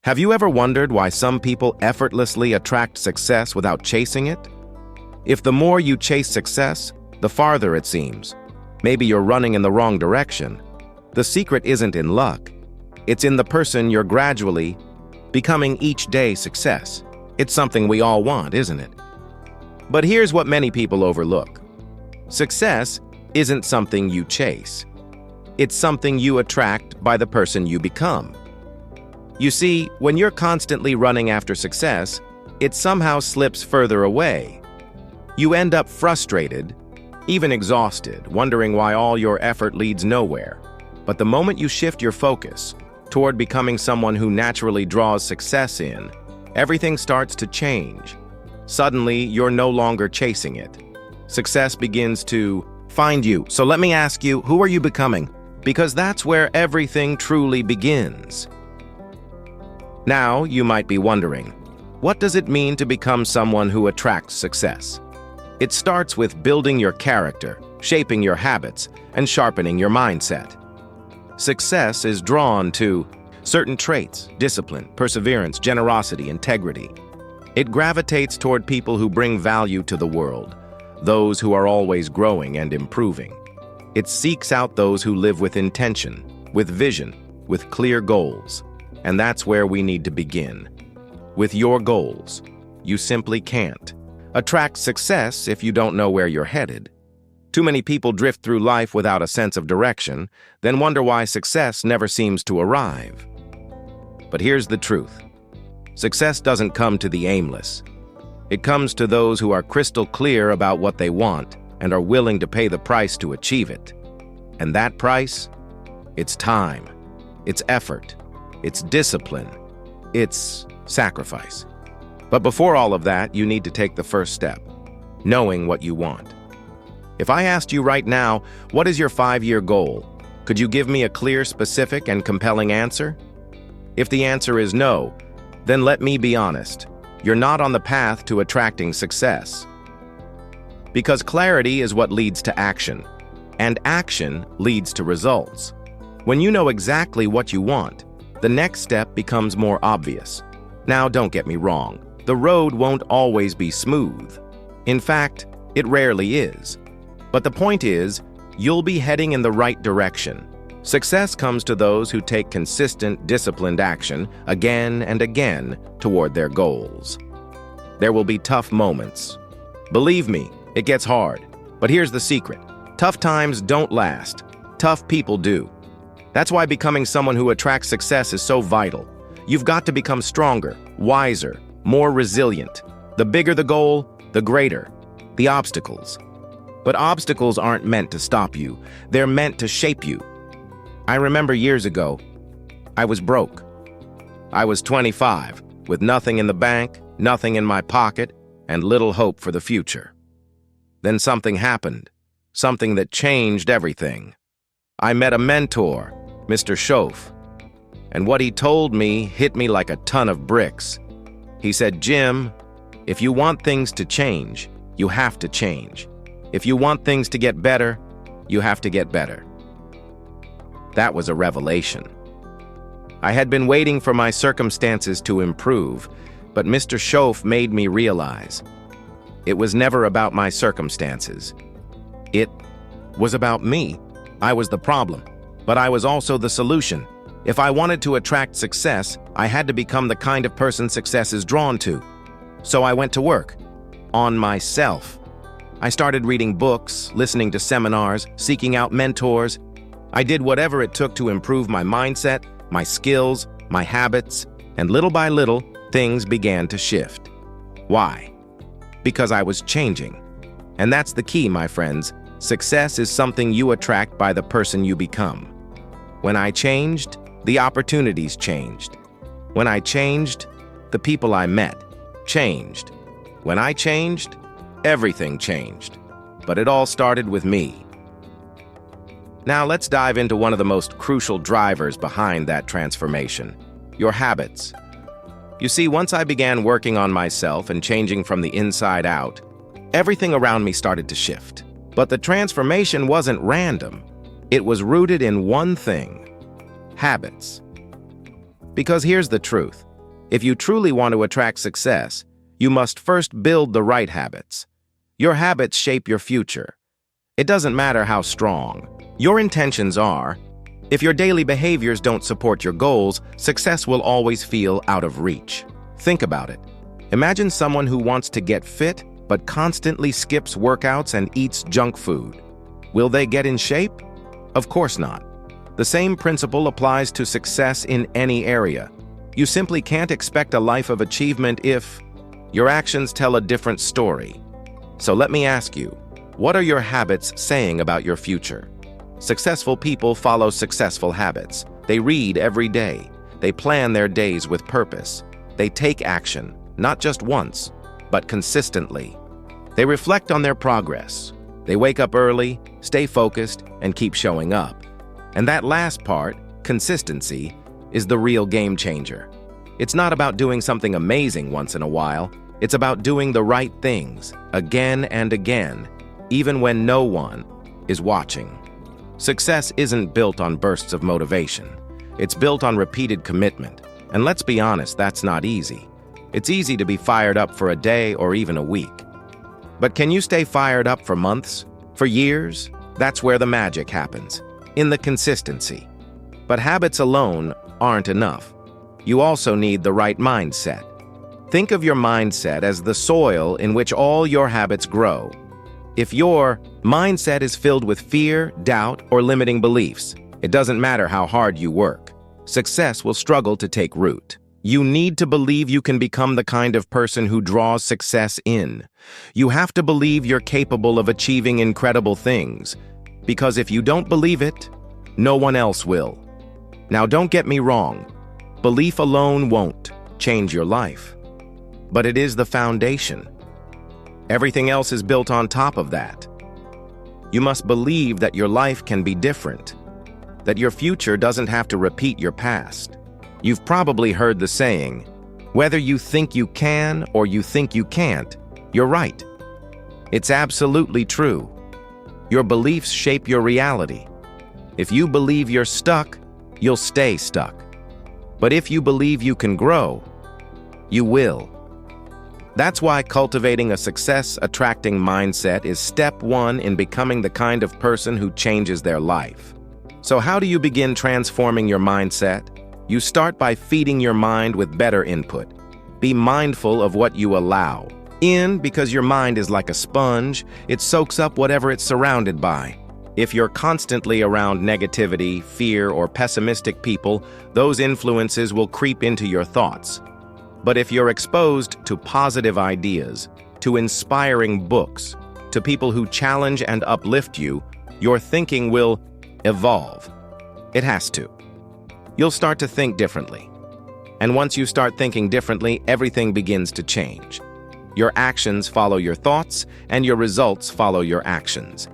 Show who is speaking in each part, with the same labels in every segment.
Speaker 1: Have you ever wondered why some people effortlessly attract success without chasing it? If the more you chase success, the farther it seems. Maybe you're running in the wrong direction. The secret isn't in luck. It's in the person you're gradually becoming each day. Success. It's something we all want, isn't it? But here's what many people overlook. Success isn't something you chase. It's something you attract by the person you become. You see, when you're constantly running after success, it somehow slips further away. You end up frustrated, even exhausted, wondering why all your effort leads nowhere. But the moment you shift your focus toward becoming someone who naturally draws success in, everything starts to change. Suddenly, you're no longer chasing it. Success begins to find you. So let me ask you, who are you becoming? Because that's where everything truly begins. Now, you might be wondering, what does it mean to become someone who attracts success? It starts with building your character, shaping your habits, and sharpening your mindset. Success is drawn to certain traits: discipline, perseverance, generosity, integrity. It gravitates toward people who bring value to the world, those who are always growing and improving. It seeks out those who live with intention, with vision, with clear goals. And that's where we need to begin. With your goals. You simply can't attract success if you don't know where you're headed. Too many people drift through life without a sense of direction, then wonder why success never seems to arrive. But here's the truth. Success doesn't come to the aimless. It comes to those who are crystal clear about what they want and are willing to pay the price to achieve it. And that price? It's time. It's effort. It's discipline. It's sacrifice. But before all of that, you need to take the first step, knowing what you want. If I asked you right now, what is your 5-year goal? Could you give me a clear, specific, and compelling answer? If the answer is no, then let me be honest. You're not on the path to attracting success. Because clarity is what leads to action, and action leads to results. When you know exactly what you want, the next step becomes more obvious. Now, don't get me wrong. The road won't always be smooth. In fact, it rarely is. But the point is, you'll be heading in the right direction. Success comes to those who take consistent, disciplined action again and again toward their goals. There will be tough moments. Believe me, it gets hard. But here's the secret. Tough times don't last. Tough people do. That's why becoming someone who attracts success is so vital. You've got to become stronger, wiser, more resilient. The bigger the goal, the greater the obstacles. But obstacles aren't meant to stop you. They're meant to shape you. I remember years ago, I was broke. I was 25, with nothing in the bank, nothing in my pocket, and little hope for the future. Then something happened, something that changed everything. I met a mentor, Mr. Schoaf, and what he told me hit me like a ton of bricks. He said, "Jim, if you want things to change, you have to change. If you want things to get better, you have to get better." That was a revelation. I had been waiting for my circumstances to improve, but Mr. Schoaf made me realize it was never about my circumstances. It was about me. I was the problem, but I was also the solution. If I wanted to attract success, I had to become the kind of person success is drawn to. So I went to work on myself. I started reading books, listening to seminars, seeking out mentors. I did whatever it took to improve my mindset, my skills, my habits, and little by little, things began to shift. Why? Because I was changing. And that's the key, my friends. Success is something you attract by the person you become. When I changed, the opportunities changed. When I changed, the people I met changed. When I changed, everything changed. But it all started with me. Now let's dive into one of the most crucial drivers behind that transformation: your habits. You see, once I began working on myself and changing from the inside out, everything around me started to shift. But the transformation wasn't random. It was rooted in one thing: habits. Because here's the truth. If you truly want to attract success, you must first build the right habits. Your habits shape your future. It doesn't matter how strong your intentions are. If your daily behaviors don't support your goals, success will always feel out of reach. Think about it. Imagine someone who wants to get fit but constantly skips workouts and eats junk food. Will they get in shape? Of course not. The same principle applies to success in any area. You simply can't expect a life of achievement if your actions tell a different story. So let me ask you, what are your habits saying about your future? Successful people follow successful habits. They read every day. They plan their days with purpose. They take action, not just once, but consistently. They reflect on their progress. They wake up early, stay focused, and keep showing up. And that last part, consistency, is the real game changer. It's not about doing something amazing once in a while. It's about doing the right things again and again, even when no one is watching. Success isn't built on bursts of motivation. It's built on repeated commitment. And let's be honest, that's not easy. It's easy to be fired up for a day or even a week. But can you stay fired up for months? For years? That's where the magic happens, in the consistency. But habits alone aren't enough. You also need the right mindset. Think of your mindset as the soil in which all your habits grow. If your mindset is filled with fear, doubt, or limiting beliefs, it doesn't matter how hard you work. Success will struggle to take root. You need to believe you can become the kind of person who draws success in. You have to believe you're capable of achieving incredible things, because if you don't believe it, no one else will. Now, don't get me wrong. Belief alone won't change your life, but it is the foundation. Everything else is built on top of that. You must believe that your life can be different, that your future doesn't have to repeat your past. You've probably heard the saying, whether you think you can or you think you can't, you're right. It's absolutely true. Your beliefs shape your reality. If you believe you're stuck, you'll stay stuck. But if you believe you can grow, you will. That's why cultivating a success-attracting mindset is step one in becoming the kind of person who changes their life. So how do you begin transforming your mindset? You start by feeding your mind with better input. Be mindful of what you allow in, because your mind is like a sponge. It soaks up whatever it's surrounded by. If you're constantly around negativity, fear, or pessimistic people, those influences will creep into your thoughts. But if you're exposed to positive ideas, to inspiring books, to people who challenge and uplift you, your thinking will evolve. It has to. You'll start to think differently. And once you start thinking differently, everything begins to change. Your actions follow your thoughts, and your results follow your actions.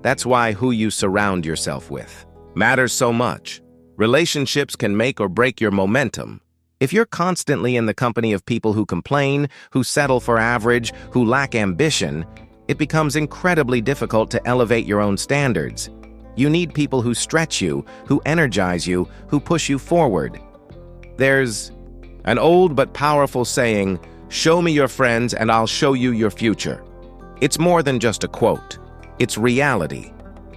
Speaker 1: That's why who you surround yourself with matters so much. Relationships can make or break your momentum. If you're constantly in the company of people who complain, who settle for average, who lack ambition, it becomes incredibly difficult to elevate your own standards. You need people who stretch you, who energize you, who push you forward. There's an old but powerful saying, "Show me your friends and I'll show you your future." It's more than just a quote. It's reality.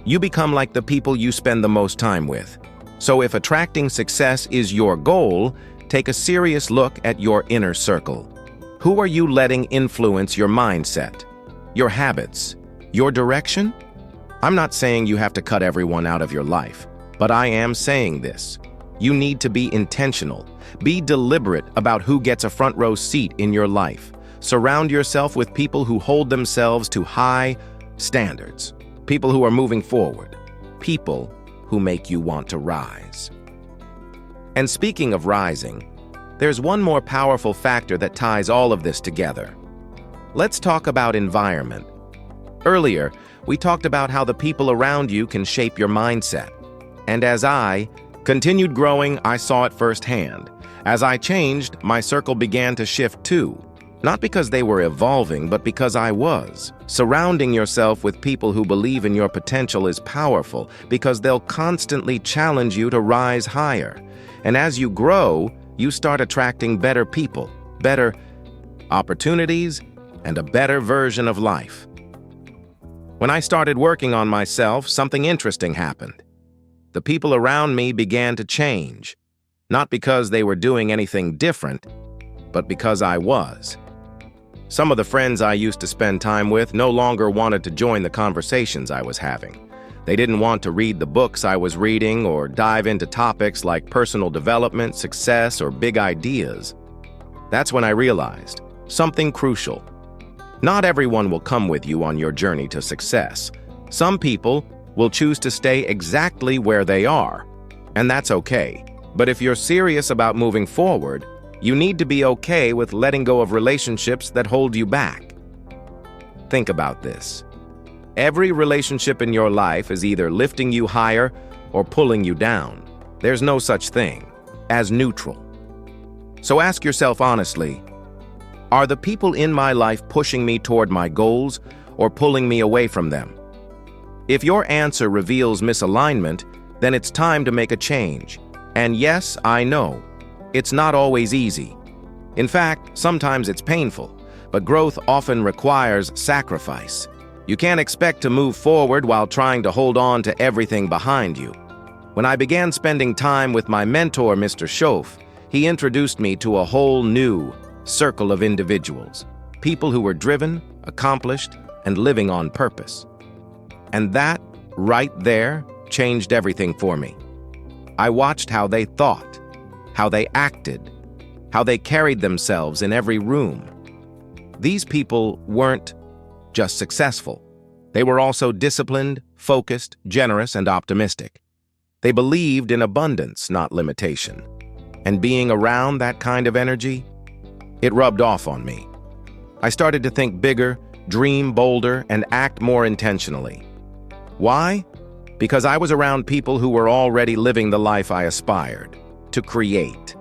Speaker 1: You become like the people you spend the most time with. So if attracting success is your goal, take a serious look at your inner circle. Who are you letting influence your mindset, your habits, your direction? I'm not saying you have to cut everyone out of your life, but I am saying this. You need to be intentional. Be deliberate about who gets a front row seat in your life. Surround yourself with people who hold themselves to high standards, people who are moving forward, people who make you want to rise. And speaking of rising, there's one more powerful factor that ties all of this together. Let's talk about environment. Earlier, we talked about how the people around you can shape your mindset. And as I continued growing, I saw it firsthand. As I changed, my circle began to shift too. Not because they were evolving, but because I was. Surrounding yourself with people who believe in your potential is powerful, because they'll constantly challenge you to rise higher. And as you grow, you start attracting better people, better opportunities, and a better version of life. When I started working on myself, something interesting happened. The people around me began to change, not because they were doing anything different, but because I was. Some of the friends I used to spend time with no longer wanted to join the conversations I was having. They didn't want to read the books I was reading or dive into topics like personal development, success, or big ideas. That's when I realized something crucial. Not everyone will come with you on your journey to success. Some people will choose to stay exactly where they are, and that's okay. But if you're serious about moving forward, you need to be okay with letting go of relationships that hold you back. Think about this. Every relationship in your life is either lifting you higher or pulling you down. There's no such thing as neutral. So ask yourself honestly, are the people in my life pushing me toward my goals or pulling me away from them? If your answer reveals misalignment, then it's time to make a change. And yes, I know, it's not always easy. In fact, sometimes it's painful, but growth often requires sacrifice. You can't expect to move forward while trying to hold on to everything behind you. When I began spending time with my mentor, Mr. Schoaf, he introduced me to a whole new circle of individuals, people who were driven, accomplished, and living on purpose. And that, right there, changed everything for me. I watched how they thought, how they acted, how they carried themselves in every room. These people weren't just successful. They were also disciplined, focused, generous, and optimistic. They believed in abundance, not limitation. And being around that kind of energy, it rubbed off on me. I started to think bigger, dream bolder, and act more intentionally. Why? Because I was around people who were already living the life I aspired to create.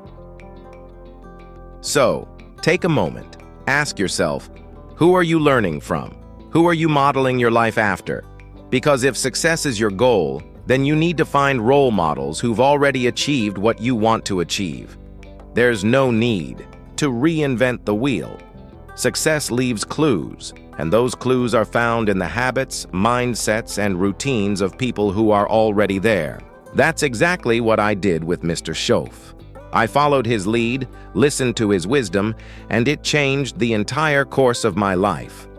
Speaker 1: So, take a moment. Ask yourself, who are you learning from? Who are you modeling your life after? Because if success is your goal, then you need to find role models who've already achieved what you want to achieve. There's no need to reinvent the wheel. Success leaves clues, and those clues are found in the habits, mindsets, and routines of people who are already there. That's exactly what I did with Mr. Schoaf. I followed his lead, listened to his wisdom, and it changed the entire course of my life.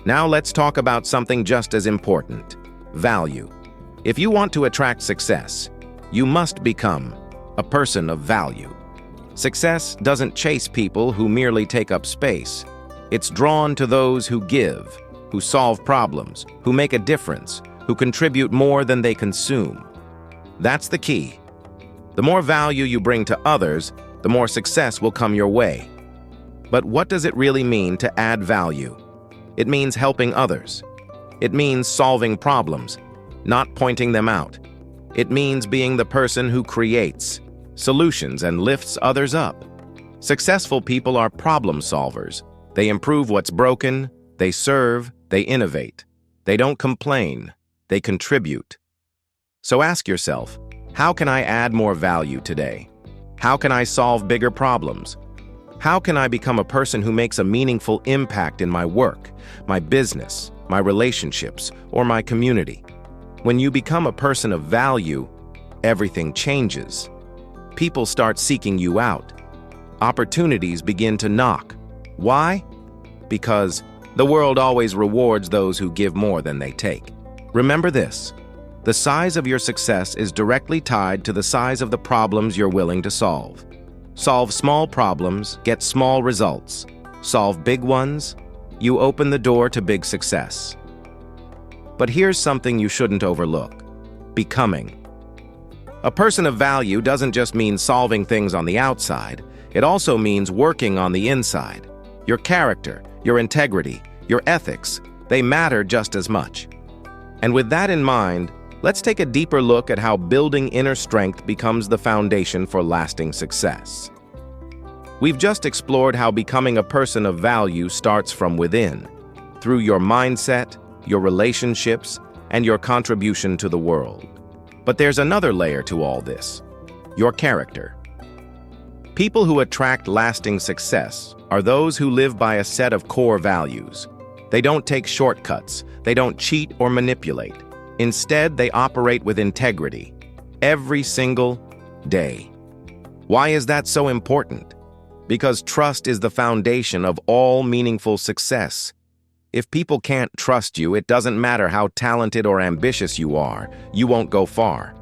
Speaker 1: Now let's talk about something just as important: value. If you want to attract success, you must become a person of value. Success doesn't chase people who merely take up space. It's drawn to those who give, who solve problems, who make a difference, who contribute more than they consume. That's the key. The more value you bring to others, the more success will come your way. But what does it really mean to add value? It means helping others. It means solving problems, not pointing them out. It means being the person who creates solutions and lifts others up. Successful people are problem solvers. They improve what's broken, they serve, they innovate. They don't complain, they contribute. So ask yourself, how can I add more value today? How can I solve bigger problems? How can I become a person who makes a meaningful impact in my work, my business, my relationships, or my community? When you become a person of value, everything changes. People start seeking you out. Opportunities begin to knock. Why? Because the world always rewards those who give more than they take. Remember this: the size of your success is directly tied to the size of the problems you're willing to solve. Solve small problems, get small results. Solve big ones, you open the door to big success. But here's something you shouldn't overlook: becoming. A person of value doesn't just mean solving things on the outside, it also means working on the inside. Your character, your integrity, your ethics, they matter just as much. And with that in mind, let's take a deeper look at how building inner strength becomes the foundation for lasting success. We've just explored how becoming a person of value starts from within, through your mindset, your relationships, and your contribution to the world. But there's another layer to all this: your character. People who attract lasting success are those who live by a set of core values. They don't take shortcuts. They don't cheat or manipulate. Instead, they operate with integrity every single day. Why is that so important? Because trust is the foundation of all meaningful success. If people can't trust you, it doesn't matter how talented or ambitious you are, you won't go far.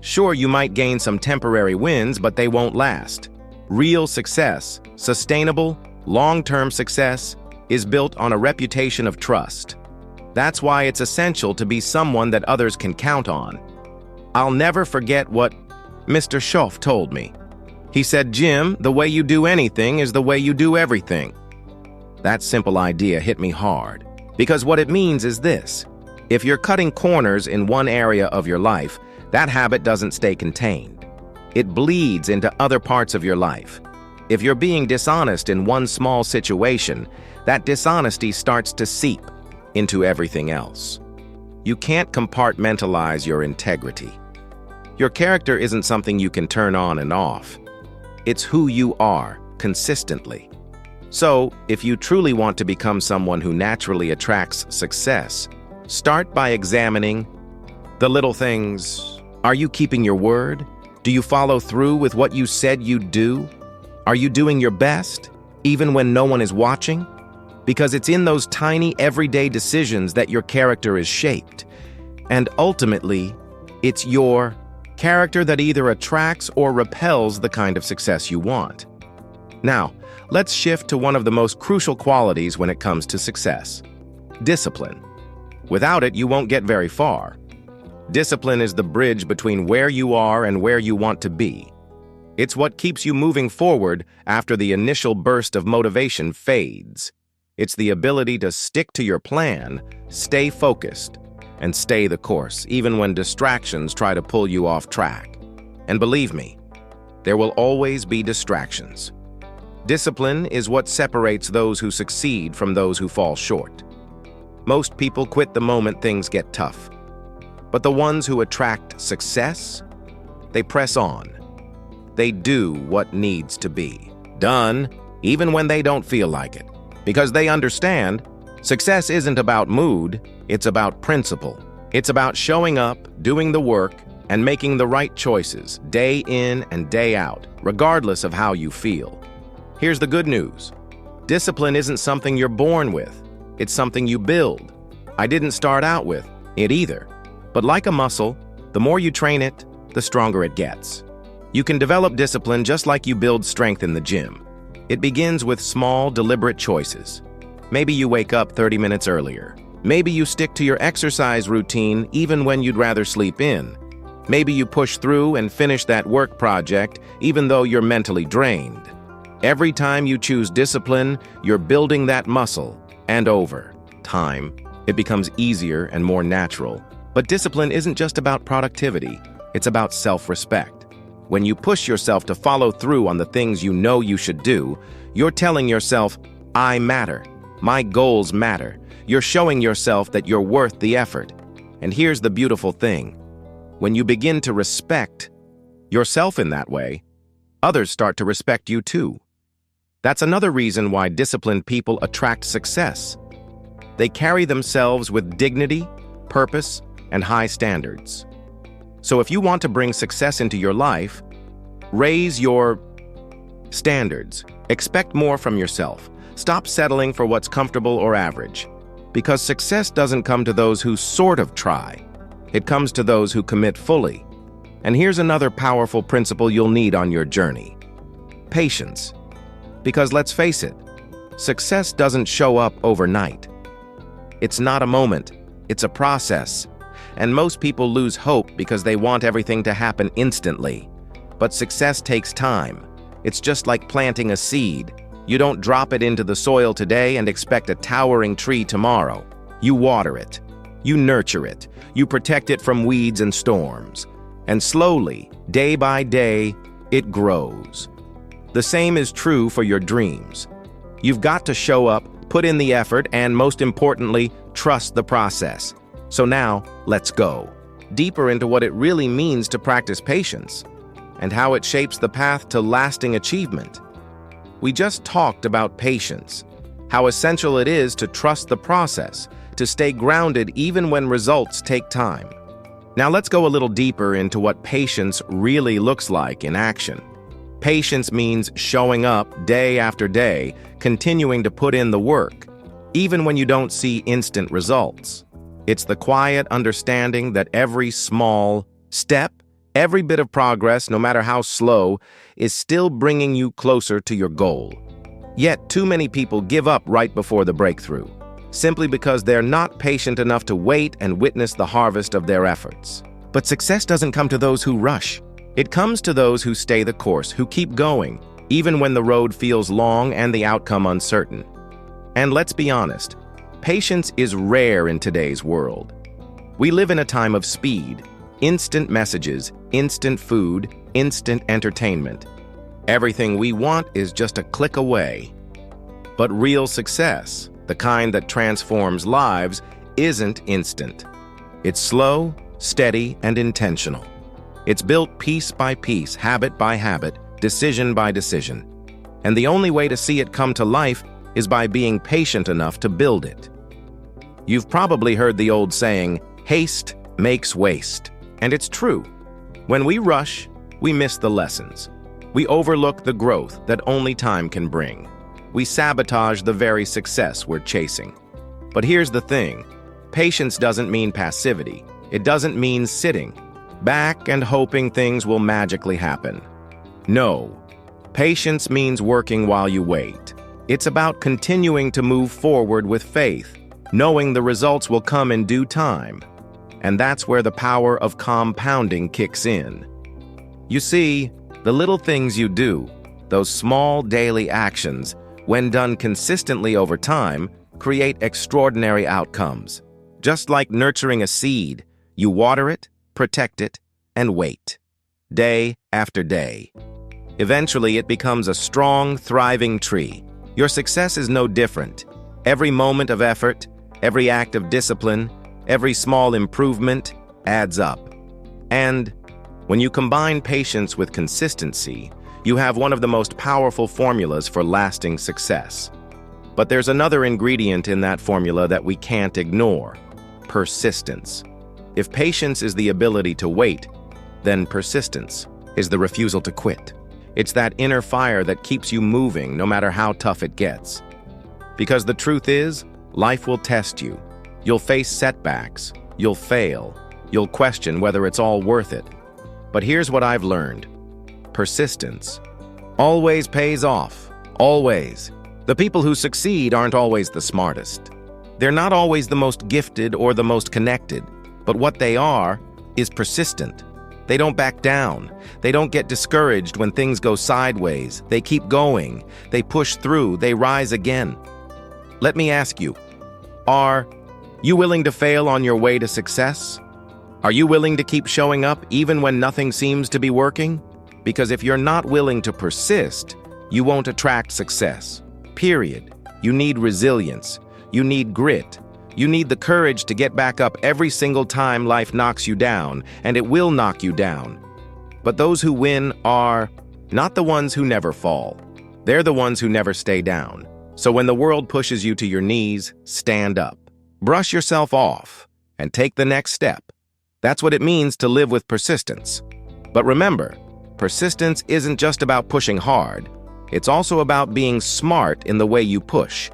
Speaker 1: Sure, you might gain some temporary wins, but they won't last. Real success, sustainable, long-term success, is built on a reputation of trust. That's why it's essential to be someone that others can count on. I'll never forget what Mr. Schoff told me. He said, "Jim, the way you do anything is the way you do everything." That simple idea hit me hard, because what it means is this: if you're cutting corners in one area of your life, that habit doesn't stay contained. It bleeds into other parts of your life. If you're being dishonest in one small situation, that dishonesty starts to seep into everything else. You can't compartmentalize your integrity. Your character isn't something you can turn on and off. It's who you are, consistently. So, if you truly want to become someone who naturally attracts success, start by examining the little things. Are you keeping your word? Do you follow through with what you said you'd do? Are you doing your best, even when no one is watching? Because it's in those tiny, everyday decisions that your character is shaped. And ultimately, it's your character that either attracts or repels the kind of success you want. Now, let's shift to one of the most crucial qualities when it comes to success: discipline. Without it, you won't get very far. Discipline is the bridge between where you are and where you want to be. It's what keeps you moving forward after the initial burst of motivation fades. It's the ability to stick to your plan, stay focused, and stay the course, even when distractions try to pull you off track. And believe me, there will always be distractions. Discipline is what separates those who succeed from those who fall short. Most people quit the moment things get tough. But the ones who attract success, they press on. They do what needs to be done, even when they don't feel like it. Because they understand, success isn't about mood, it's about principle. It's about showing up, doing the work, and making the right choices, day in and day out, regardless of how you feel. Here's the good news. Discipline isn't something you're born with. It's something you build. I didn't start out with it either. But like a muscle, the more you train it, the stronger it gets. You can develop discipline just like you build strength in the gym. It begins with small, deliberate choices. Maybe you wake up 30 minutes earlier. Maybe you stick to your exercise routine even when you'd rather sleep in. Maybe you push through and finish that work project even though you're mentally drained. Every time you choose discipline, you're building that muscle, and over time, it becomes easier and more natural. But discipline isn't just about productivity, it's about self-respect. When you push yourself to follow through on the things you know you should do, you're telling yourself, "I matter. My goals matter." You're showing yourself that you're worth the effort. And here's the beautiful thing. When you begin to respect yourself in that way, others start to respect you too. That's another reason why disciplined people attract success. They carry themselves with dignity, purpose, and high standards. So if you want to bring success into your life, raise your standards. Expect more from yourself. Stop settling for what's comfortable or average. Because success doesn't come to those who sort of try. It comes to those who commit fully. And here's another powerful principle you'll need on your journey: patience. Because let's face it, success doesn't show up overnight. It's not a moment, it's a process. And most people lose hope because they want everything to happen instantly. But success takes time. It's just like planting a seed. You don't drop it into the soil today and expect a towering tree tomorrow. You water it. You nurture it. You protect it from weeds and storms. And slowly, day by day, it grows. The same is true for your dreams. You've got to show up, put in the effort, and most importantly, trust the process. So now, let's go deeper into what it really means to practice patience. and how it shapes the path to lasting achievement. We just talked about patience, how essential it is to trust the process, to stay grounded even when results take time. Now let's go a little deeper into what patience really looks like in action. Patience means showing up day after day, continuing to put in the work, even when you don't see instant results. It's the quiet understanding that every small step, every bit of progress, no matter how slow, is still bringing you closer to your goal. Yet too many people give up right before the breakthrough, simply because they're not patient enough to wait and witness the harvest of their efforts. But success doesn't come to those who rush. It comes to those who stay the course, who keep going, even when the road feels long and the outcome uncertain. And let's be honest, patience is rare in today's world. We live in a time of speed, instant messages, instant food, instant entertainment. Everything we want is just a click away. But real success, the kind that transforms lives, isn't instant. It's slow, steady, and intentional. It's built piece by piece, habit by habit, decision by decision. And the only way to see it come to life is by being patient enough to build it. You've probably heard the old saying, haste makes waste. And it's true. When we rush, we miss the lessons. We overlook the growth that only time can bring. We sabotage the very success we're chasing. But here's the thing. Patience doesn't mean passivity. It doesn't mean sitting back and hoping things will magically happen. No. Patience means working while you wait. It's about continuing to move forward with faith, knowing the results will come in due time. And that's where the power of compounding kicks in. You see, the little things you do, those small daily actions, when done consistently over time, create extraordinary outcomes. Just like nurturing a seed, you water it, protect it, and wait, day after day. Eventually, it becomes a strong, thriving tree. Your success is no different. Every moment of effort, every act of discipline, every small improvement adds up. And when you combine patience with consistency, you have one of the most powerful formulas for lasting success. But there's another ingredient in that formula that we can't ignore: persistence. If patience is the ability to wait, then persistence is the refusal to quit. It's that inner fire that keeps you moving no matter how tough it gets. Because the truth is, life will test you. You'll face setbacks. You'll fail. You'll question whether it's all worth it. But here's what I've learned. Persistence always pays off. Always. The people who succeed aren't always the smartest. They're not always the most gifted or the most connected. But what they are is persistent. They don't back down. They don't get discouraged when things go sideways. They keep going. They push through. They rise again. Let me ask you, are you willing to fail on your way to success? Are you willing to keep showing up even when nothing seems to be working? Because if you're not willing to persist, you won't attract success. Period. You need resilience. You need grit. You need the courage to get back up every single time life knocks you down, and it will knock you down. But those who win are not the ones who never fall. They're the ones who never stay down. So when the world pushes you to your knees, stand up. Brush yourself off and take the next step. That's what it means to live with persistence. But remember, persistence isn't just about pushing hard. It's also about being smart in the way you push.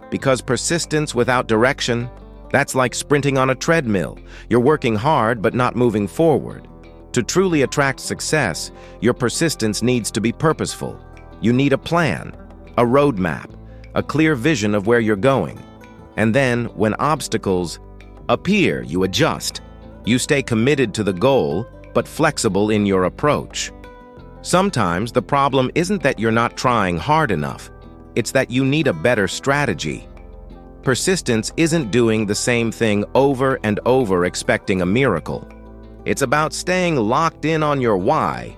Speaker 1: Because persistence without direction, that's like sprinting on a treadmill. You're working hard but not moving forward. To truly attract success, your persistence needs to be purposeful. You need a plan, a roadmap, a clear vision of where you're going. And then, when obstacles appear, you adjust. You stay committed to the goal, but flexible in your approach. Sometimes the problem isn't that you're not trying hard enough. It's that you need a better strategy. Persistence isn't doing the same thing over and over expecting a miracle. It's about staying locked in on your why,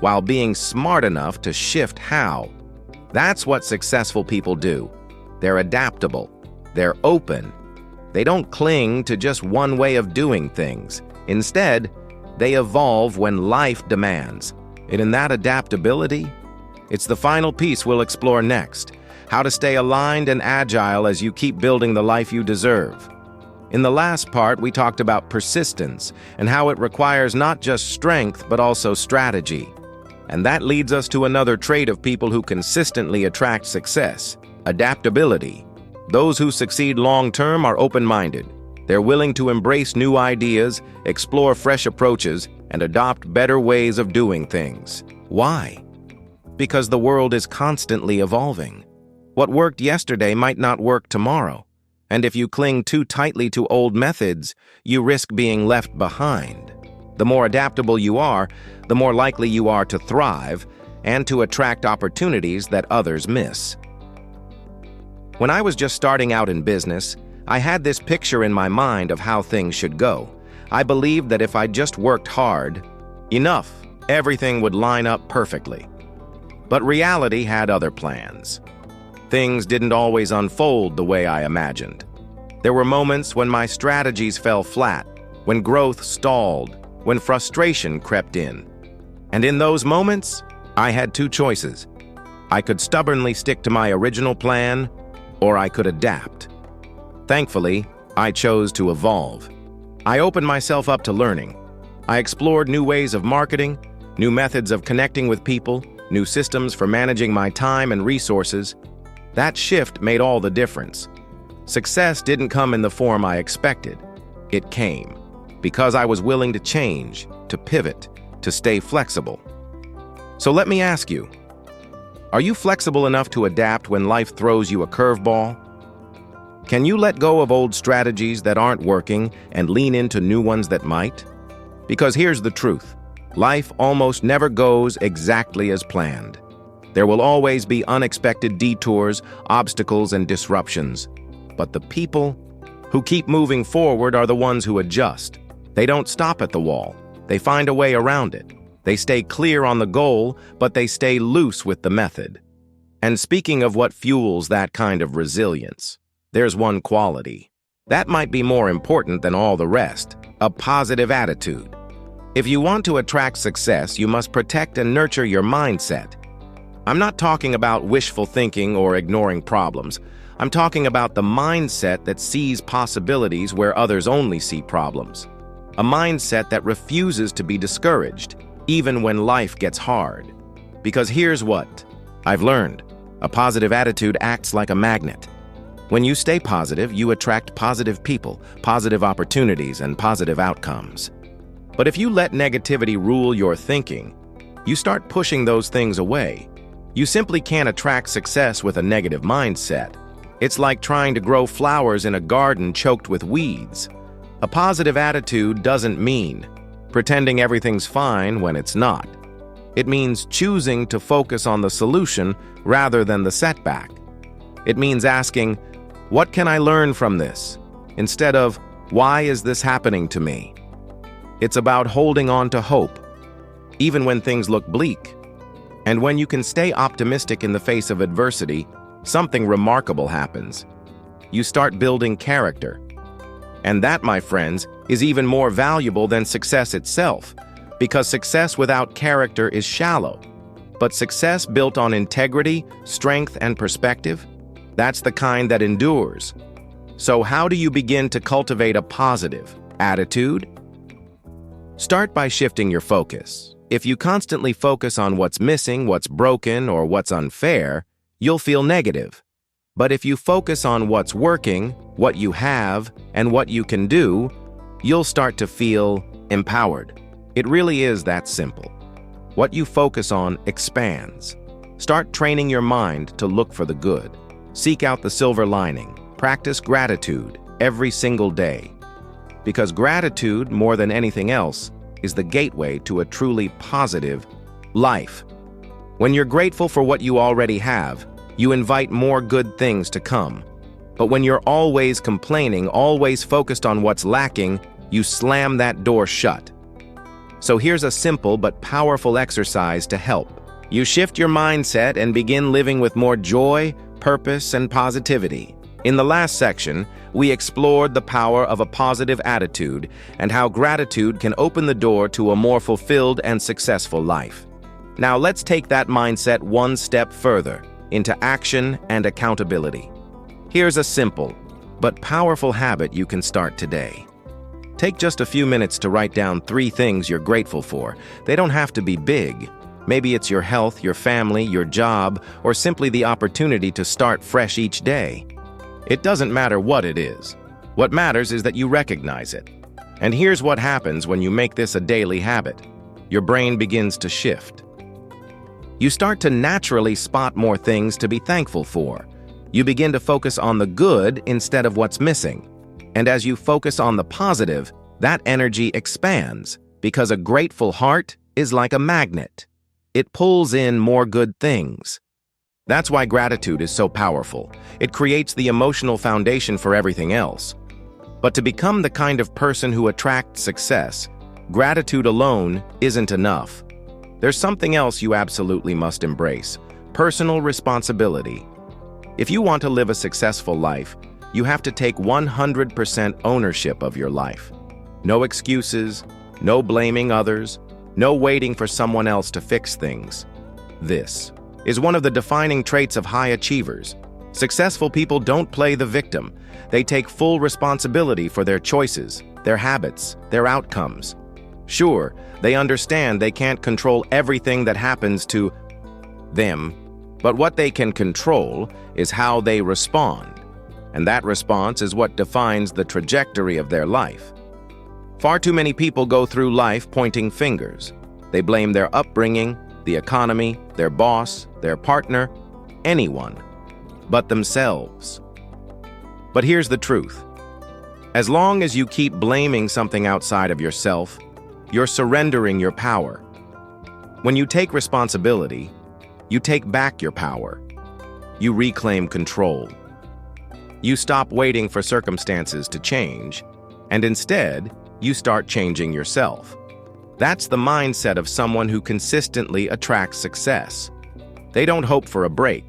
Speaker 1: while being smart enough to shift how. That's what successful people do. They're adaptable. They're open. They don't cling to just one way of doing things. Instead, they evolve when life demands. And in that adaptability, it's the final piece we'll explore next: how to stay aligned and agile as you keep building the life you deserve. In the last part, we talked about persistence and how it requires not just strength, but also strategy. And that leads us to another trait of people who consistently attract success: adaptability. Those who succeed long-term are open-minded. They're willing to embrace new ideas, explore fresh approaches, and adopt better ways of doing things. Why? Because the world is constantly evolving. What worked yesterday might not work tomorrow. And if you cling too tightly to old methods, you risk being left behind. The more adaptable you are, the more likely you are to thrive and to attract opportunities that others miss. When I was just starting out in business, I had this picture in my mind of how things should go. I believed that if I just worked hard enough, everything would line up perfectly. But reality had other plans. Things didn't always unfold the way I imagined. There were moments when my strategies fell flat, when growth stalled, when frustration crept in. And in those moments, I had two choices. I could stubbornly stick to my original plan, or I could adapt. Thankfully, I chose to evolve. I opened myself up to learning. I explored new ways of marketing, new methods of connecting with people, new systems for managing my time and resources. That shift made all the difference. Success didn't come in the form I expected. It came because I was willing to change, to pivot, to stay flexible. So let me ask you, are you flexible enough to adapt when life throws you a curveball? Can you let go of old strategies that aren't working and lean into new ones that might? Because here's the truth: life almost never goes exactly as planned. There will always be unexpected detours, obstacles, and disruptions. But the people who keep moving forward are the ones who adjust. They don't stop at the wall. They find a way around it. They stay clear on the goal, but they stay loose with the method. And speaking of what fuels that kind of resilience, there's one quality that might be more important than all the rest: a positive attitude. If you want to attract success, you must protect and nurture your mindset. I'm not talking about wishful thinking or ignoring problems. I'm talking about the mindset that sees possibilities where others only see problems. A mindset that refuses to be discouraged, even when life gets hard. Because here's what I've learned: a positive attitude acts like a magnet. When you stay positive, you attract positive people, positive opportunities, and positive outcomes. But if you let negativity rule your thinking, you start pushing those things away. You simply can't attract success with a negative mindset. It's like trying to grow flowers in a garden choked with weeds. A positive attitude doesn't mean pretending everything's fine when it's not. It means choosing to focus on the solution rather than the setback. It means asking, "What can I learn from this?" instead of, "Why is this happening to me?" It's about holding on to hope, even when things look bleak. And when you can stay optimistic in the face of adversity, something remarkable happens. You start building character. And that, my friends, is even more valuable than success itself, because success without character is shallow. But success built on integrity, strength, and perspective, that's the kind that endures. So how do you begin to cultivate a positive attitude? Start by shifting your focus. If you constantly focus on what's missing, what's broken, or what's unfair, you'll feel negative. But if you focus on what's working, what you have, and what you can do, you'll start to feel empowered. It really is that simple. What you focus on expands. Start training your mind to look for the good. Seek out the silver lining. Practice gratitude every single day. Because gratitude, more than anything else, is the gateway to a truly positive life. When you're grateful for what you already have, you invite more good things to come. But when you're always complaining, always focused on what's lacking, you slam that door shut. So here's a simple but powerful exercise to help. You shift your mindset and begin living with more joy, purpose, and positivity. In the last section, we explored the power of a positive attitude and how gratitude can open the door to a more fulfilled and successful life. Now let's take that mindset one step further into action and accountability. Here's a simple but powerful habit you can start today. Take just a few minutes to write down 3 things you're grateful for. They don't have to be big. Maybe it's your health, your family, your job, or simply the opportunity to start fresh each day. It doesn't matter what it is. What matters is that you recognize it. And here's what happens when you make this a daily habit. Your brain begins to shift. You start to naturally spot more things to be thankful for. You begin to focus on the good instead of what's missing. And as you focus on the positive, that energy expands because a grateful heart is like a magnet. It pulls in more good things. That's why gratitude is so powerful. It creates the emotional foundation for everything else. But to become the kind of person who attracts success, gratitude alone isn't enough. There's something else you absolutely must embrace: personal responsibility. If you want to live a successful life, you have to take 100% ownership of your life. No excuses, no blaming others, no waiting for someone else to fix things. This is one of the defining traits of high achievers. Successful people don't play the victim. They take full responsibility for their choices, their habits, their outcomes. Sure, they understand they can't control everything that happens to them, but what they can control is how they respond. And that response is what defines the trajectory of their life. Far too many people go through life pointing fingers. They blame their upbringing, the economy, their boss, their partner, anyone but themselves. But here's the truth. As long as you keep blaming something outside of yourself, you're surrendering your power. When you take responsibility, you take back your power. You reclaim control. You stop waiting for circumstances to change, and instead, you start changing yourself. That's the mindset of someone who consistently attracts success. They don't hope for a break.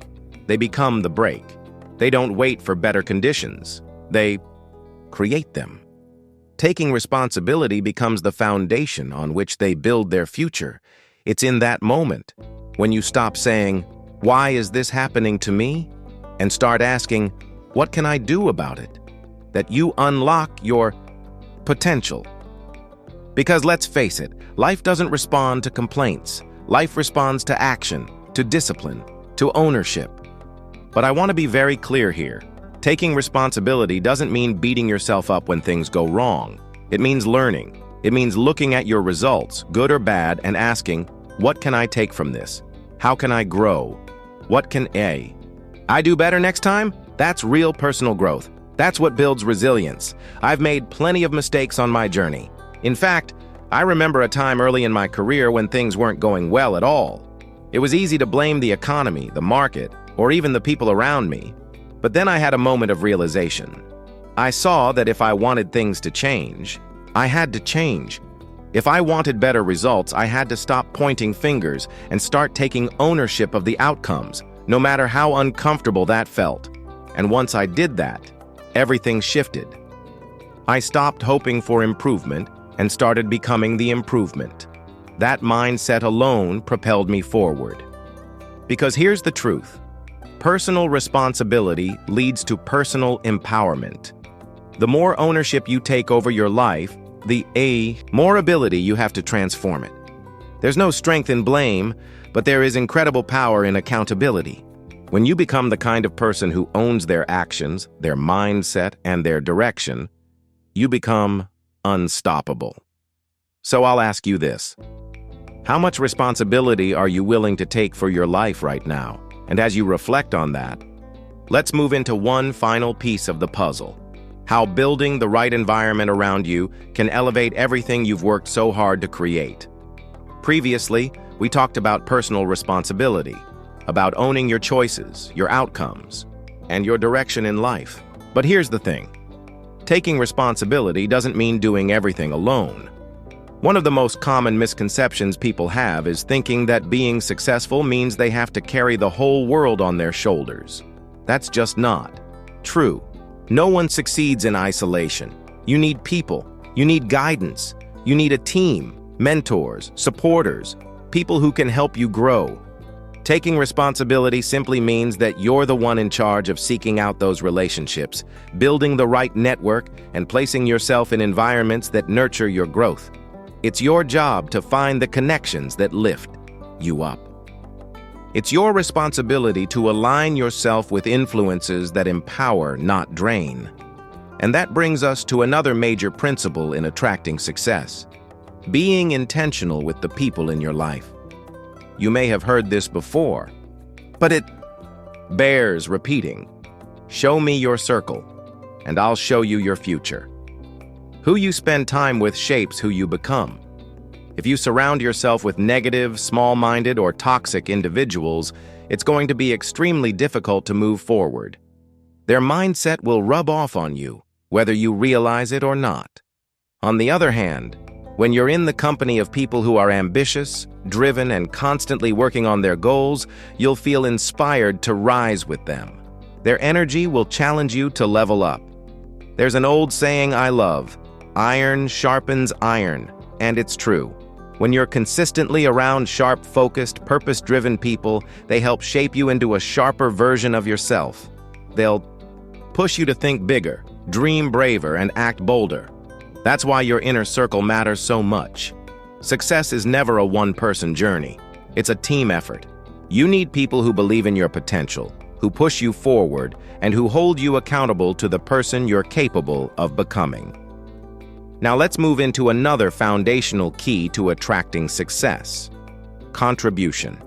Speaker 1: They become the break. They don't wait for better conditions. They create them. Taking responsibility becomes the foundation on which they build their future. It's in that moment, when you stop saying, "Why is this happening to me?" and start asking, "What can I do about it?" that you unlock your potential. Because let's face it, life doesn't respond to complaints. Life responds to action, to discipline, to ownership. But I want to be very clear here. Taking responsibility doesn't mean beating yourself up when things go wrong. It means learning. It means looking at your results, good or bad, and asking, what can I take from this? How can I grow? What can I do better next time? That's real personal growth. That's what builds resilience. I've made plenty of mistakes on my journey. In fact, I remember a time early in my career when things weren't going well at all. It was easy to blame the economy, the market, or even the people around me. But then I had a moment of realization. I saw that if I wanted things to change, I had to change. If I wanted better results, I had to stop pointing fingers and start taking ownership of the outcomes, no matter how uncomfortable that felt. And once I did that, everything shifted. I stopped hoping for improvement and started becoming the improvement. That mindset alone propelled me forward. Because here's the truth. Personal responsibility leads to personal empowerment. The more ownership you take over your life, the more ability you have to transform it. There's no strength in blame, but there is incredible power in accountability. When you become the kind of person who owns their actions, their mindset, and their direction, you become unstoppable. So I'll ask you this. How much responsibility are you willing to take for your life right now? And as you reflect on that, let's move into one final piece of the puzzle. How building the right environment around you can elevate everything you've worked so hard to create. Previously, we talked about personal responsibility, about owning your choices, your outcomes, and your direction in life. But here's the thing. Taking responsibility doesn't mean doing everything alone. One of the most common misconceptions people have is thinking that being successful means they have to carry the whole world on their shoulders. That's just not true. No one succeeds in isolation. You need people. You need guidance. You need a team, mentors, supporters. people who can help you grow. Taking responsibility simply means that you're the one in charge of seeking out those relationships, building the right network, and placing yourself in environments that nurture your growth. It's your job to find the connections that lift you up. It's your responsibility to align yourself with influences that empower, not drain. And that brings us to another major principle in attracting success: being intentional with the people in your life. You may have heard this before, but it bears repeating. Show me your circle, and I'll show you your future. Who you spend time with shapes who you become. If you surround yourself with negative, small-minded, or toxic individuals, it's going to be extremely difficult to move forward. Their mindset will rub off on you, whether you realize it or not. On the other hand, when you're in the company of people who are ambitious, driven, and constantly working on their goals, you'll feel inspired to rise with them. Their energy will challenge you to level up. There's an old saying I love: iron sharpens iron, and it's true. When you're consistently around sharp, focused, purpose-driven people, they help shape you into a sharper version of yourself. They'll push you to think bigger, dream braver, and act bolder. That's why your inner circle matters so much. Success is never a one-person journey. It's a team effort. You need people who believe in your potential, who push you forward, and who hold you accountable to the person you're capable of becoming. Now let's move into another foundational key to attracting success: contribution.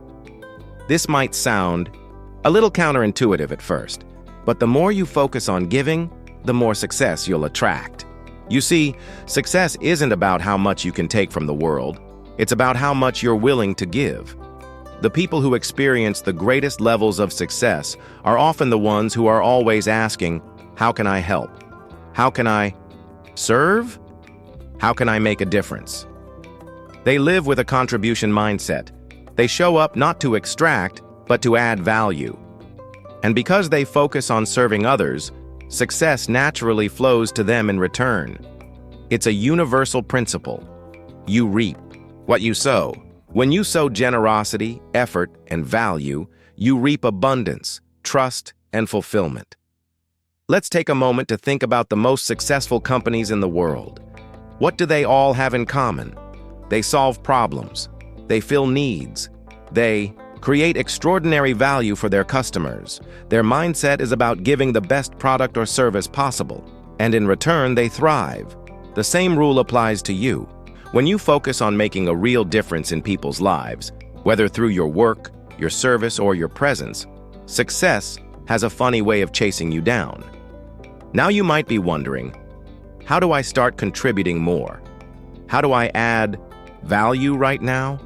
Speaker 1: This might sound a little counterintuitive at first, but the more you focus on giving, the more success you'll attract. You see, success isn't about how much you can take from the world. It's about how much you're willing to give. The people who experience the greatest levels of success are often the ones who are always asking, how can I help? How can I serve? How can I make a difference? They live with a contribution mindset. They show up not to extract, but to add value. And because they focus on serving others, success naturally flows to them in return. It's a universal principle. You reap what you sow. When you sow generosity, effort, and value, you reap abundance, trust, and fulfillment. Let's take a moment to think about the most successful companies in the world. What do they all have in common? They solve problems. They fill needs. They create extraordinary value for their customers. Their mindset is about giving the best product or service possible, and in return, they thrive. The same rule applies to you. When you focus on making a real difference in people's lives, whether through your work, your service, or your presence, success has a funny way of chasing you down. Now you might be wondering, how do I start contributing more? How do I add value right now?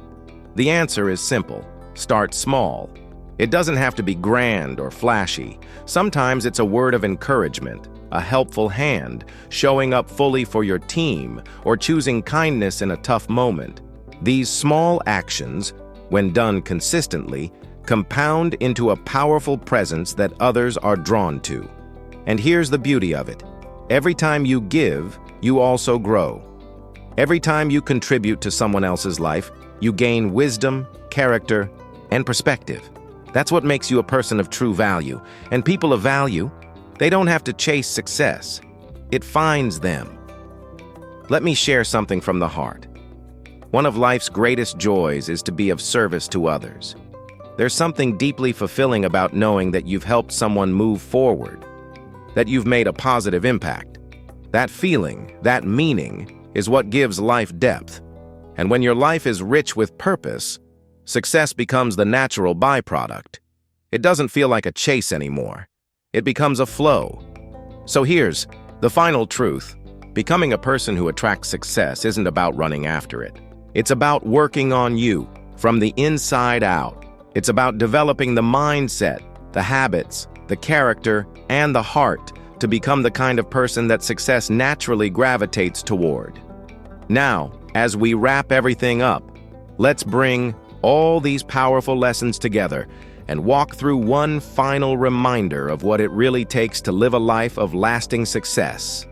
Speaker 1: The answer is simple. Start small. It doesn't have to be grand or flashy. Sometimes it's a word of encouragement, a helpful hand, showing up fully for your team, or choosing kindness in a tough moment. These small actions, when done consistently, compound into a powerful presence that others are drawn to. And here's the beauty of it. Every time you give, you also grow. Every time you contribute to someone else's life, you gain wisdom, character, and perspective. That's what makes you a person of true value. And people of value, they don't have to chase success. It finds them. Let me share something from the heart. One of life's greatest joys is to be of service to others. There's something deeply fulfilling about knowing that you've helped someone move forward, that you've made a positive impact. That feeling, that meaning, is what gives life depth. And when your life is rich with purpose, success becomes the natural byproduct. It doesn't feel like a chase anymore. It becomes a flow. So here's the final truth. Becoming a person who attracts success isn't about running after it. It's about working on you from the inside out. It's about developing the mindset, the habits, the character, and the heart to become the kind of person that success naturally gravitates toward. Now, as we wrap everything up, let's bring all these powerful lessons together and walk through one final reminder of what it really takes to live a life of lasting success.